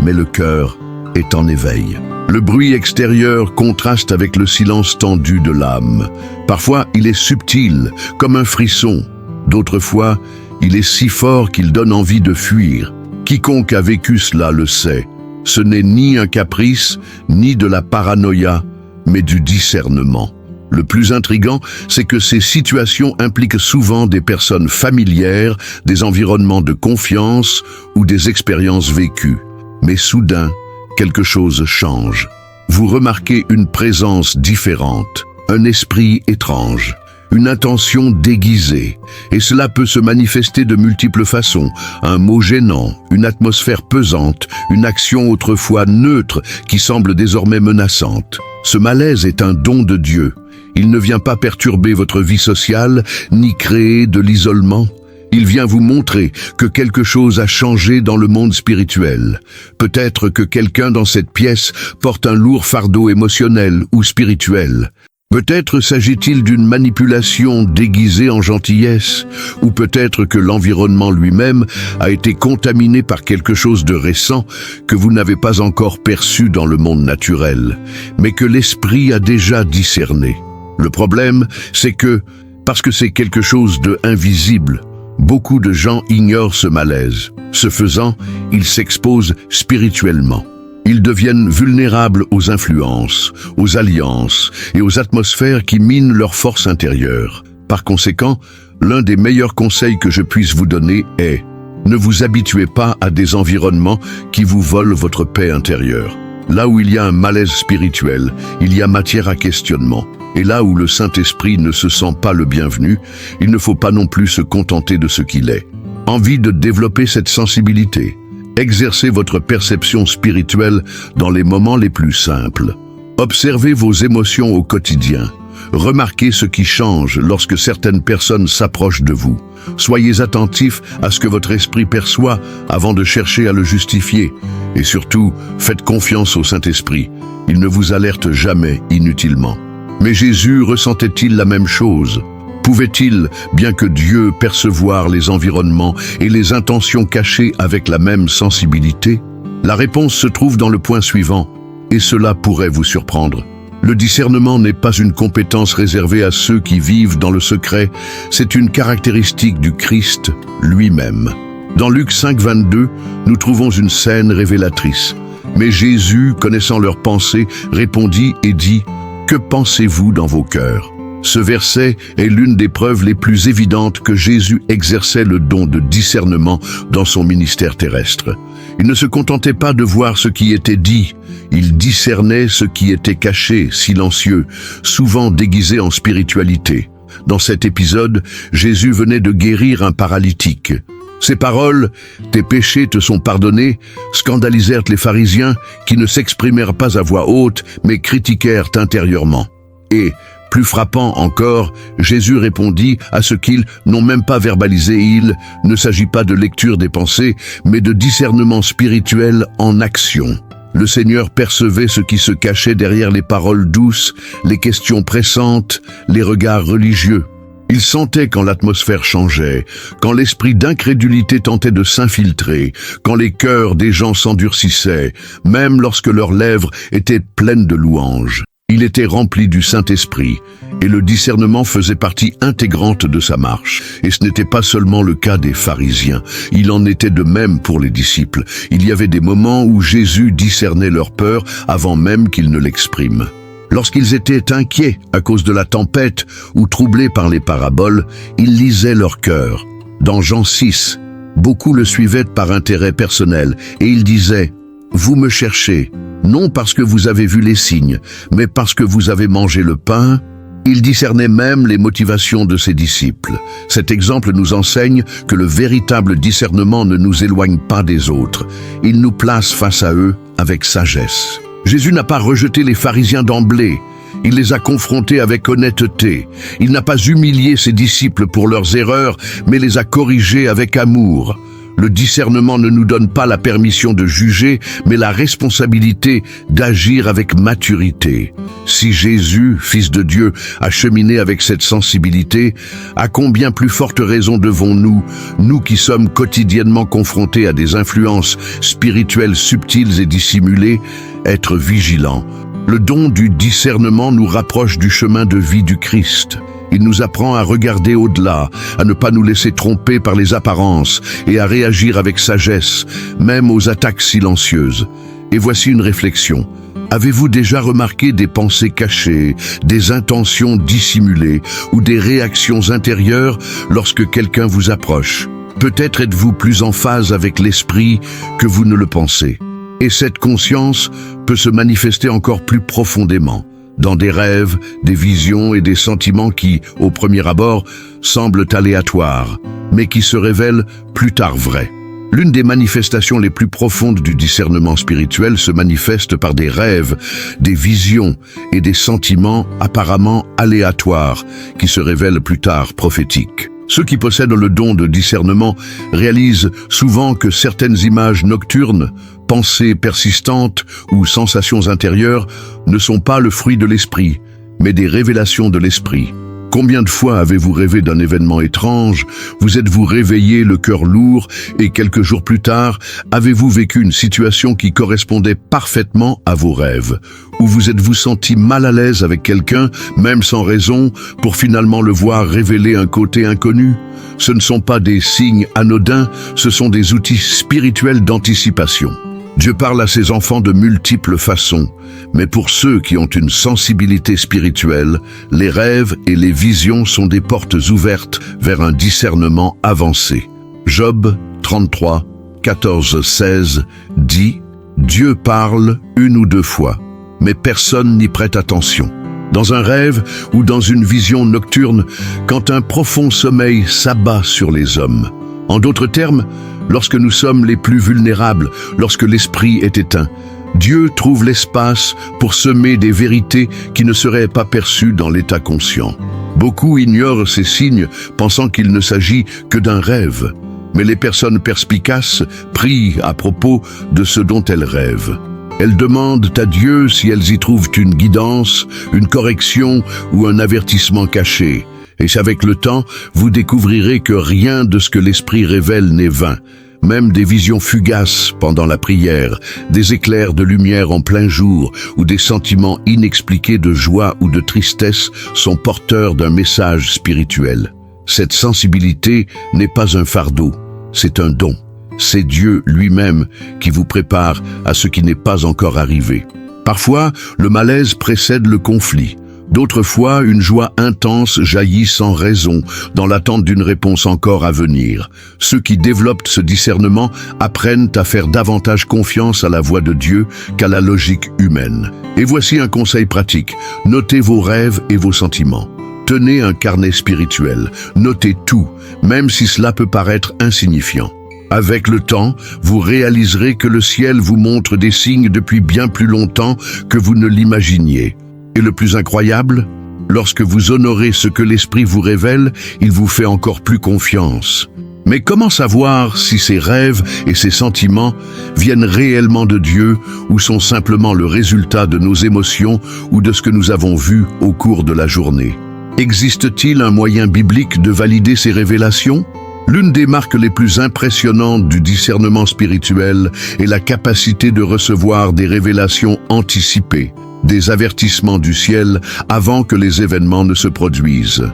mais le cœur est en éveil. Le bruit extérieur contraste avec le silence tendu de l'âme. Parfois, il est subtil, comme un frisson. D'autres fois, il est si fort qu'il donne envie de fuir. Quiconque a vécu cela le sait. Ce n'est ni un caprice, ni de la paranoïa, mais du discernement. Le plus intrigant, c'est que ces situations impliquent souvent des personnes familières, des environnements de confiance ou des expériences vécues. Mais soudain, quelque chose change. Vous remarquez une présence différente, un esprit étrange, une intention déguisée, et cela peut se manifester de multiples façons. Un mot gênant, une atmosphère pesante, une action autrefois neutre qui semble désormais menaçante. Ce malaise est un don de Dieu. Il ne vient pas perturber votre vie sociale, ni créer de l'isolement. Il vient vous montrer que quelque chose a changé dans le monde spirituel. Peut-être que quelqu'un dans cette pièce porte un lourd fardeau émotionnel ou spirituel. Peut-être s'agit-il d'une manipulation déguisée en gentillesse, ou peut-être que l'environnement lui-même a été contaminé par quelque chose de récent que vous n'avez pas encore perçu dans le monde naturel, mais que l'esprit a déjà discerné. Le problème, c'est que, parce que c'est quelque chose de invisible, beaucoup de gens ignorent ce malaise. Ce faisant, ils s'exposent spirituellement. Ils deviennent vulnérables aux influences, aux alliances et aux atmosphères qui minent leur force intérieure. Par conséquent, l'un des meilleurs conseils que je puisse vous donner est « Ne vous habituez pas à des environnements qui vous volent votre paix intérieure. Là où il y a un malaise spirituel, il y a matière à questionnement. Et là où le Saint-Esprit ne se sent pas le bienvenu, il ne faut pas non plus se contenter de ce qu'il est. Envie de développer cette sensibilité. Exercez votre perception spirituelle dans les moments les plus simples. Observez vos émotions au quotidien. Remarquez ce qui change lorsque certaines personnes s'approchent de vous. Soyez attentifs à ce que votre esprit perçoit avant de chercher à le justifier. Et surtout, faites confiance au Saint-Esprit. Il ne vous alerte jamais inutilement. Mais Jésus ressentait-il la même chose ? Pouvait-il, bien que Dieu, percevoir les environnements et les intentions cachées avec la même sensibilité? La réponse se trouve dans le point suivant, et cela pourrait vous surprendre. Le discernement n'est pas une compétence réservée à ceux qui vivent dans le secret, c'est une caractéristique du Christ lui-même. Dans Luc 5, 22, nous trouvons une scène révélatrice. Mais Jésus, connaissant leurs pensées, répondit et dit « Que pensez-vous dans vos cœurs ?» Ce verset est l'une des preuves les plus évidentes que Jésus exerçait le don de discernement dans son ministère terrestre. Il ne se contentait pas de voir ce qui était dit, il discernait ce qui était caché, silencieux, souvent déguisé en spiritualité. Dans cet épisode, Jésus venait de guérir un paralytique. Ces paroles, « Tes péchés te sont pardonnés », scandalisèrent les pharisiens qui ne s'exprimèrent pas à voix haute, mais critiquèrent intérieurement. Et, plus frappant encore, Jésus répondit à ce qu'ils n'ont même pas verbalisé. Il ne s'agit pas de lecture des pensées, mais de discernement spirituel en action. Le Seigneur percevait ce qui se cachait derrière les paroles douces, les questions pressantes, les regards religieux. Il sentait quand l'atmosphère changeait, quand l'esprit d'incrédulité tentait de s'infiltrer, quand les cœurs des gens s'endurcissaient, même lorsque leurs lèvres étaient pleines de louanges. Il était rempli du Saint-Esprit, et le discernement faisait partie intégrante de sa marche. Et ce n'était pas seulement le cas des pharisiens, il en était de même pour les disciples. Il y avait des moments où Jésus discernait leur peur avant même qu'ils ne l'expriment. Lorsqu'ils étaient inquiets à cause de la tempête ou troublés par les paraboles, il lisait leur cœur. Dans Jean 6, beaucoup le suivaient par intérêt personnel, et il disait « Vous me cherchez, non parce que vous avez vu les signes, mais parce que vous avez mangé le pain ». Il discernait même les motivations de ses disciples. Cet exemple nous enseigne que le véritable discernement ne nous éloigne pas des autres. Il nous place face à eux avec sagesse. Jésus n'a pas rejeté les pharisiens d'emblée. Il les a confrontés avec honnêteté. Il n'a pas humilié ses disciples pour leurs erreurs, mais les a corrigés avec amour. Le discernement ne nous donne pas la permission de juger, mais la responsabilité d'agir avec maturité. Si Jésus, Fils de Dieu, a cheminé avec cette sensibilité, à combien plus forte raison devons-nous, nous qui sommes quotidiennement confrontés à des influences spirituelles subtiles et dissimulées, être vigilants. Le don du discernement nous rapproche du chemin de vie du Christ. Il nous apprend à regarder au-delà, à ne pas nous laisser tromper par les apparences et à réagir avec sagesse, même aux attaques silencieuses. Et voici une réflexion. Avez-vous déjà remarqué des pensées cachées, des intentions dissimulées ou des réactions intérieures lorsque quelqu'un vous approche? Peut-être êtes-vous plus en phase avec l'esprit que vous ne le pensez. Et cette conscience peut se manifester encore plus profondément, dans des rêves, des visions et des sentiments qui, au premier abord, semblent aléatoires, mais qui se révèlent plus tard vrais. L'une des manifestations les plus profondes du discernement spirituel se manifeste par des rêves, des visions et des sentiments apparemment aléatoires, qui se révèlent plus tard prophétiques. Ceux qui possèdent le don de discernement réalisent souvent que certaines images nocturnes, pensées persistantes ou sensations intérieures ne sont pas le fruit de l'esprit, mais des révélations de l'esprit. Combien de fois avez-vous rêvé d'un événement étrange, vous êtes-vous réveillé le cœur lourd et quelques jours plus tard, avez-vous vécu une situation qui correspondait parfaitement à vos rêves? Ou vous êtes-vous senti mal à l'aise avec quelqu'un, même sans raison, pour finalement le voir révéler un côté inconnu? Ce ne sont pas des signes anodins, ce sont des outils spirituels d'anticipation. Dieu parle à ses enfants de multiples façons, mais pour ceux qui ont une sensibilité spirituelle, les rêves et les visions sont des portes ouvertes vers un discernement avancé. Job 33, 14-16 dit « Dieu parle une ou deux fois, mais personne n'y prête attention. Dans un rêve ou dans une vision nocturne, quand un profond sommeil s'abat sur les hommes. En d'autres termes, lorsque nous sommes les plus vulnérables, lorsque l'esprit est éteint, Dieu trouve l'espace pour semer des vérités qui ne seraient pas perçues dans l'état conscient. Beaucoup ignorent ces signes, pensant qu'il ne s'agit que d'un rêve. Mais les personnes perspicaces prient à propos de ce dont elles rêvent. Elles demandent à Dieu si elles y trouvent une guidance, une correction ou un avertissement caché. Et avec le temps, vous découvrirez que rien de ce que l'Esprit révèle n'est vain. Même des visions fugaces pendant la prière, des éclairs de lumière en plein jour ou des sentiments inexpliqués de joie ou de tristesse sont porteurs d'un message spirituel. Cette sensibilité n'est pas un fardeau, c'est un don. C'est Dieu lui-même qui vous prépare à ce qui n'est pas encore arrivé. Parfois, le malaise précède le conflit. D'autres fois, une joie intense jaillit sans raison, dans l'attente d'une réponse encore à venir. Ceux qui développent ce discernement apprennent à faire davantage confiance à la voix de Dieu qu'à la logique humaine. Et voici un conseil pratique. Notez vos rêves et vos sentiments. Tenez un carnet spirituel. Notez tout, même si cela peut paraître insignifiant. Avec le temps, vous réaliserez que le ciel vous montre des signes depuis bien plus longtemps que vous ne l'imaginiez. Et le plus incroyable, lorsque vous honorez ce que l'Esprit vous révèle, il vous fait encore plus confiance. Mais comment savoir si ces rêves et ces sentiments viennent réellement de Dieu ou sont simplement le résultat de nos émotions ou de ce que nous avons vu au cours de la journée? Existe-t-il un moyen biblique de valider ces révélations? L'une des marques les plus impressionnantes du discernement spirituel est la capacité de recevoir des révélations anticipées, des avertissements du ciel avant que les événements ne se produisent.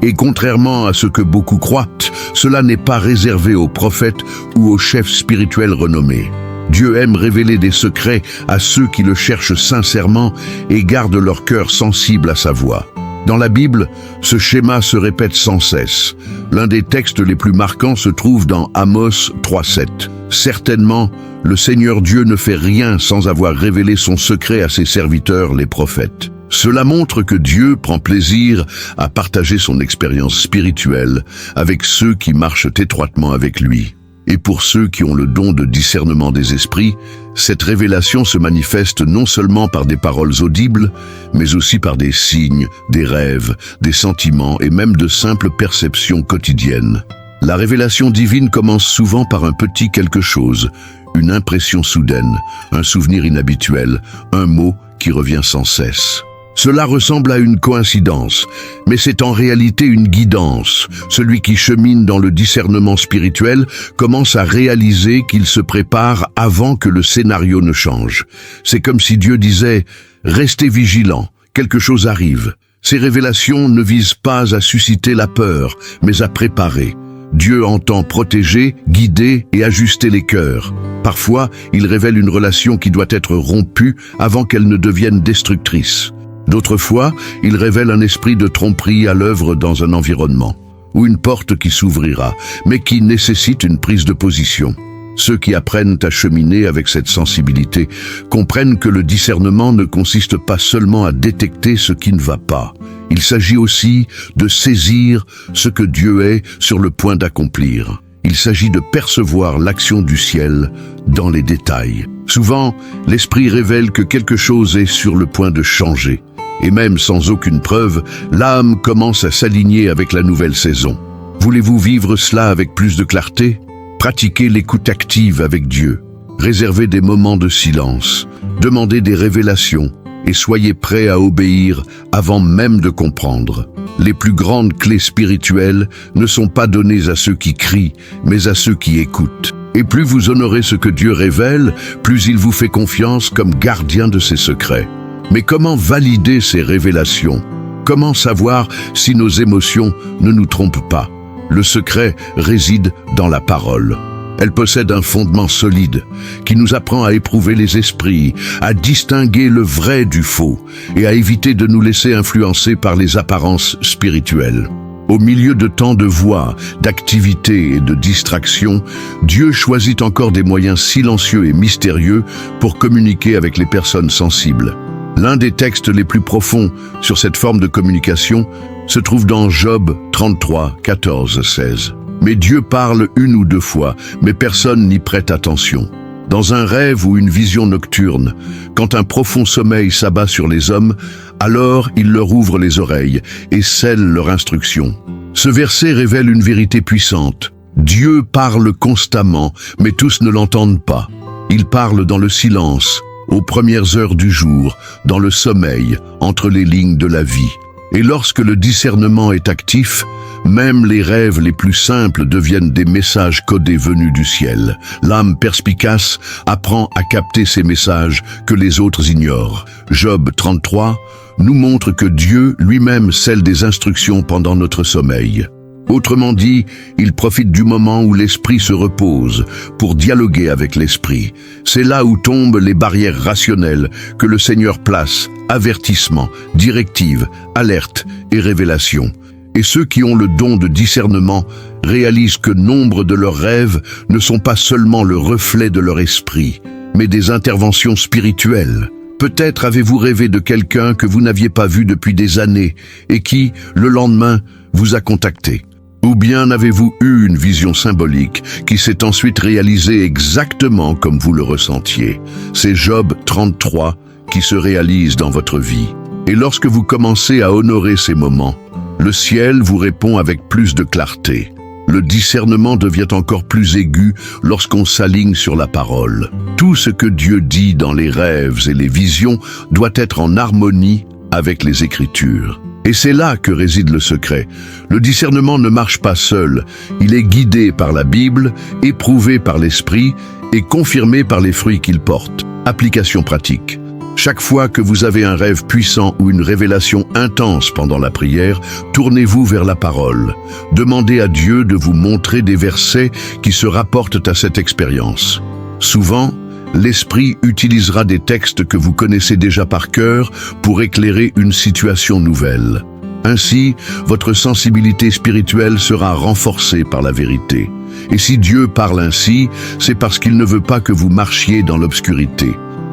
Et contrairement à ce que beaucoup croient, cela n'est pas réservé aux prophètes ou aux chefs spirituels renommés. Dieu aime révéler des secrets à ceux qui le cherchent sincèrement et gardent leur cœur sensible à sa voix. Dans la Bible, ce schéma se répète sans cesse. L'un des textes les plus marquants se trouve dans Amos 3:7. Certainement, le Seigneur Dieu ne fait rien sans avoir révélé son secret à ses serviteurs, les prophètes. Cela montre que Dieu prend plaisir à partager son expérience spirituelle avec ceux qui marchent étroitement avec lui. Et pour ceux qui ont le don de discernement des esprits, cette révélation se manifeste non seulement par des paroles audibles, mais aussi par des signes, des rêves, des sentiments et même de simples perceptions quotidiennes. La révélation divine commence souvent par un petit quelque chose, une impression soudaine, un souvenir inhabituel, un mot qui revient sans cesse. Cela ressemble à une coïncidence, mais c'est en réalité une guidance. Celui qui chemine dans le discernement spirituel commence à réaliser qu'il se prépare avant que le scénario ne change. C'est comme si Dieu disait « Restez vigilants, quelque chose arrive ». Ces révélations ne visent pas à susciter la peur, mais à préparer. Dieu entend protéger, guider et ajuster les cœurs. Parfois, il révèle une relation qui doit être rompue avant qu'elle ne devienne destructrice. D'autres fois, il révèle un esprit de tromperie à l'œuvre dans un environnement, ou une porte qui s'ouvrira, mais qui nécessite une prise de position. Ceux qui apprennent à cheminer avec cette sensibilité comprennent que le discernement ne consiste pas seulement à détecter ce qui ne va pas. Il s'agit aussi de saisir ce que Dieu est sur le point d'accomplir. Il s'agit de percevoir l'action du ciel dans les détails. Souvent, l'esprit révèle que quelque chose est sur le point de changer. Et même sans aucune preuve, l'âme commence à s'aligner avec la nouvelle saison. Voulez-vous vivre cela avec plus de clarté? Pratiquez l'écoute active avec Dieu. Réservez des moments de silence. Demandez des révélations et soyez prêts à obéir avant même de comprendre. Les plus grandes clés spirituelles ne sont pas données à ceux qui crient, mais à ceux qui écoutent. Et plus vous honorez ce que Dieu révèle, plus il vous fait confiance comme gardien de ses secrets. Mais comment valider ces révélations? Comment savoir si nos émotions ne nous trompent pas? Le secret réside dans la parole. Elle possède un fondement solide qui nous apprend à éprouver les esprits, à distinguer le vrai du faux et à éviter de nous laisser influencer par les apparences spirituelles. Au milieu de tant de voix, d'activités et de distractions, Dieu choisit encore des moyens silencieux et mystérieux pour communiquer avec les personnes sensibles. L'un des textes les plus profonds sur cette forme de communication se trouve dans Job 33, 14, 16. Mais Dieu parle une ou deux fois, mais personne n'y prête attention. Dans un rêve ou une vision nocturne, quand un profond sommeil s'abat sur les hommes, alors il leur ouvre les oreilles et scelle leur instruction. Ce verset révèle une vérité puissante. Dieu parle constamment, mais tous ne l'entendent pas. Il parle dans le silence, aux premières heures du jour, dans le sommeil, entre les lignes de la vie. Et lorsque le discernement est actif, même les rêves les plus simples deviennent des messages codés venus du ciel. L'âme perspicace apprend à capter ces messages que les autres ignorent. Job 33 nous montre que Dieu lui-même scelle des instructions pendant notre sommeil. Autrement dit, il profite du moment où l'esprit se repose pour dialoguer avec l'esprit. C'est là où tombent les barrières rationnelles que le Seigneur place, avertissement, directive, alerte et révélation. Et ceux qui ont le don de discernement réalisent que nombre de leurs rêves ne sont pas seulement le reflet de leur esprit, mais des interventions spirituelles. Peut-être avez-vous rêvé de quelqu'un que vous n'aviez pas vu depuis des années et qui, le lendemain, vous a contacté. Ou bien avez-vous eu une vision symbolique qui s'est ensuite réalisée exactement comme vous le ressentiez? C'est Job 33 qui se réalise dans votre vie. Et lorsque vous commencez à honorer ces moments, le ciel vous répond avec plus de clarté. Le discernement devient encore plus aigu lorsqu'on s'aligne sur la parole. Tout ce que Dieu dit dans les rêves et les visions doit être en harmonie avec les Écritures. Et c'est là que réside le secret. Le discernement ne marche pas seul. Il est guidé par la Bible, éprouvé par l'Esprit et confirmé par les fruits qu'il porte. Application pratique. Chaque fois que vous avez un rêve puissant ou une révélation intense pendant la prière, tournez-vous vers la parole. Demandez à Dieu de vous montrer des versets qui se rapportent à cette expérience. Souvent, l'Esprit utilisera des textes que vous connaissez déjà par cœur pour éclairer une situation nouvelle. Ainsi, votre sensibilité spirituelle sera renforcée par la vérité. Et si Dieu parle ainsi, c'est parce qu'il ne veut pas que vous marchiez dans l'obscurité.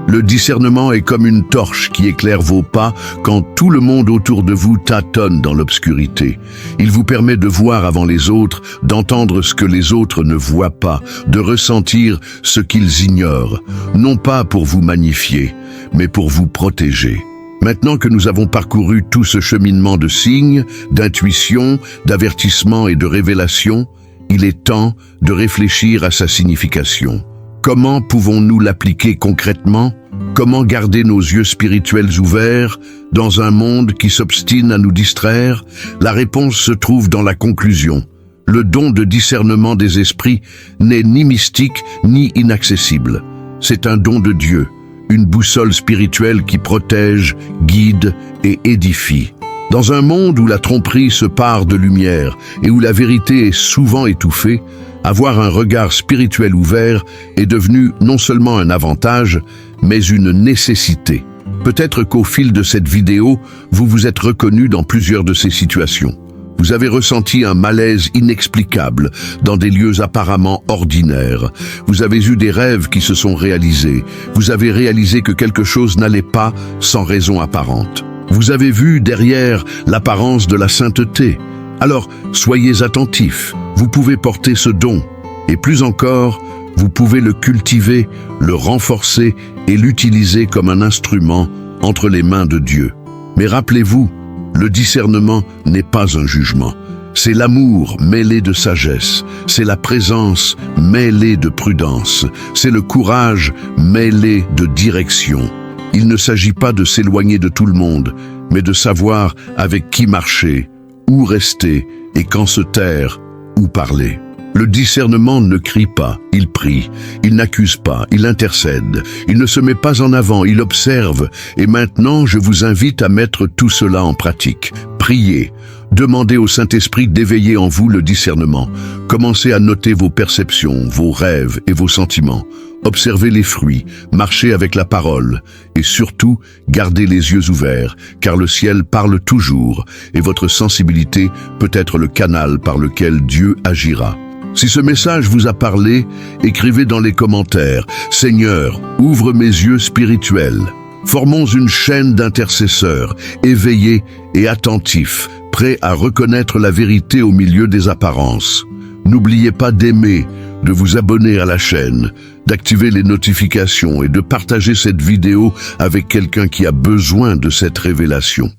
Le discernement est comme une torche qui éclaire vos pas quand tout le monde autour de vous tâtonne dans l'obscurité. Il vous permet de voir avant les autres, d'entendre ce que les autres ne voient pas, de ressentir ce qu'ils ignorent, non pas pour vous magnifier, mais pour vous protéger. Maintenant que nous avons parcouru tout ce cheminement de signes, d'intuition, d'avertissement et de révélation, il est temps de réfléchir à sa signification. Comment pouvons-nous l'appliquer concrètement? Comment garder nos yeux spirituels ouverts dans un monde qui s'obstine à nous distraire? La réponse se trouve dans la conclusion. Le don de discernement des esprits n'est ni mystique ni inaccessible. C'est un don de Dieu, une boussole spirituelle qui protège, guide et édifie. Dans un monde où la tromperie se pare de lumière et où la vérité est souvent étouffée, avoir un regard spirituel ouvert est devenu non seulement un avantage, mais une nécessité. Peut-être qu'au fil de cette vidéo, vous vous êtes reconnu dans plusieurs de ces situations. Vous avez ressenti un malaise inexplicable dans des lieux apparemment ordinaires. Vous avez eu des rêves qui se sont réalisés. Vous avez réalisé que quelque chose n'allait pas sans raison apparente. Vous avez vu derrière l'apparence de la sainteté. Alors, soyez attentifs. Vous pouvez porter ce don. Et plus encore, vous pouvez le cultiver, le renforcer et l'utiliser comme un instrument entre les mains de Dieu. Mais rappelez-vous, le discernement n'est pas un jugement. C'est l'amour mêlé de sagesse. C'est la présence mêlée de prudence. C'est le courage mêlé de direction. Il ne s'agit pas de s'éloigner de tout le monde, mais de savoir avec qui marcher, où rester et quand se taire, où parler. Le discernement ne crie pas, il prie. Il n'accuse pas, il intercède. Il ne se met pas en avant, il observe. Et maintenant, je vous invite à mettre tout cela en pratique. Priez. Demandez au Saint-Esprit d'éveiller en vous le discernement. Commencez à noter vos perceptions, vos rêves et vos sentiments. Observez les fruits, marchez avec la parole et surtout, gardez les yeux ouverts, car le ciel parle toujours et votre sensibilité peut être le canal par lequel Dieu agira. Si ce message vous a parlé, écrivez dans les commentaires « Seigneur, ouvre mes yeux spirituels ». Formons une chaîne d'intercesseurs, éveillés et attentifs, prêts à reconnaître la vérité au milieu des apparences. N'oubliez pas d'aimer, de vous abonner à la chaîne, d'activer les notifications et de partager cette vidéo avec quelqu'un qui a besoin de cette révélation.